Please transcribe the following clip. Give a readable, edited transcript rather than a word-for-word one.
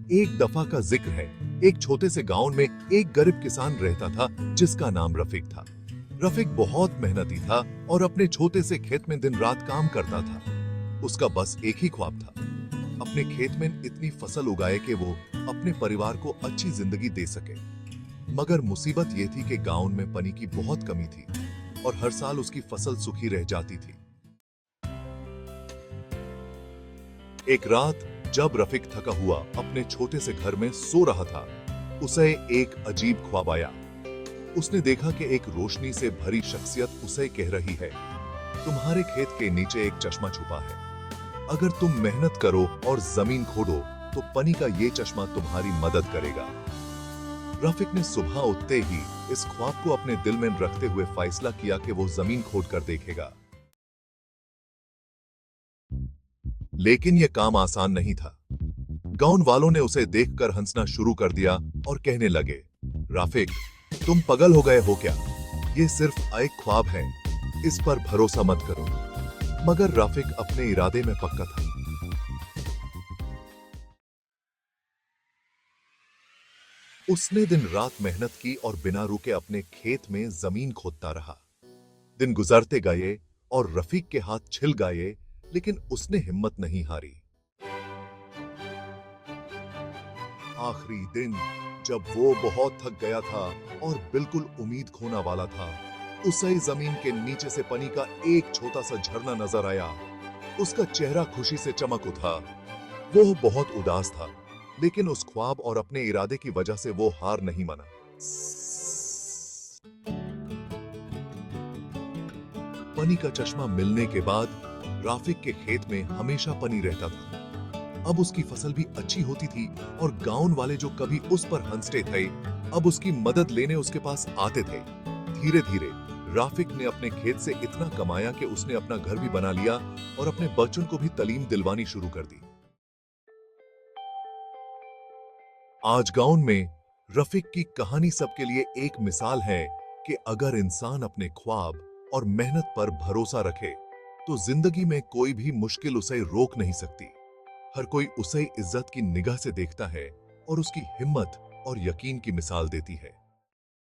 एक दफा का जिक्र है। एक छोटे से गांव में एक गरीब किसान रहता था जिसका नाम रफीक था। रफीक बहुत मेहनती था और अपने छोटे से खेत में दिन रात काम करता था। उसका बस एक ही ख्वाब था, अपने खेत में इतनी फसल उगाए कि वो अपने परिवार को अच्छी जिंदगी दे सके। मगर मुसीबत ये थी कि गांव में पानी की बहुत कमी थी और हर साल उसकी फसल सूखी रह जाती थी। एक रात जब रफीक थका हुआ अपने छोटे से घर में सो रहा था, उसे एक अजीब ख्वाब आया। उसने देखा कि एक रोशनी से भरी शख्सियत उसे कह रही है, तुम्हारे खेत के नीचे एक चश्मा छुपा है। अगर तुम मेहनत करो और जमीन खोदो तो पानी का ये चश्मा तुम्हारी मदद करेगा। रफीक ने सुबह उठते ही इस ख्वाब को अपने दिल में रखते हुए फैसला किया कि वो जमीन खोद कर देखेगा। लेकिन यह काम आसान नहीं था। गांव वालों ने उसे देखकर हंसना शुरू कर दिया और कहने लगे, रफीक, तुम पागल हो गए हो क्या? ये सिर्फ एक ख्वाब है, इस पर भरोसा मत करो। मगर रफीक अपने इरादे में पक्का था। उसने दिन रात मेहनत की और बिना रुके अपने खेत में जमीन खोदता रहा। दिन गुजरते गए और रफीक के हाथ छिल गए, लेकिन उसने हिम्मत नहीं हारी। आखिरी दिन जब वो बहुत थक गया था और बिल्कुल उम्मीद खोना वाला था, उसे जमीन के नीचे से पानी का एक छोटा सा झरना नजर आया। उसका चेहरा खुशी से चमक उठा। वो बहुत उदास था, लेकिन उस ख्वाब और अपने इरादे की वजह से वो हार नहीं माना। पानी का चश्मा मिलने के बाद रफीक के खेत में हमेशा पानी रहता था। अब उसकी फसल भी अच्छी होती थी और गांव वाले जो कभी उस पर हंसते थे, अब उसकी मदद लेने उसके पास आते थे। धीरे धीरे रफीक ने अपने खेत से इतना कमाया कि उसने अपना घर भी बना लिया और अपने बच्चों को भी तालीम दिलवानी शुरू कर दी। आज गांव में रफीक की कहानी सबके लिए एक मिसाल है कि अगर इंसान अपने ख्वाब और मेहनत पर भरोसा रखे तो जिंदगी में कोई भी मुश्किल उसे रोक नहीं सकती। हर कोई उसे इज्जत की निगाह से देखता है और उसकी हिम्मत और यकीन की मिसाल देती है।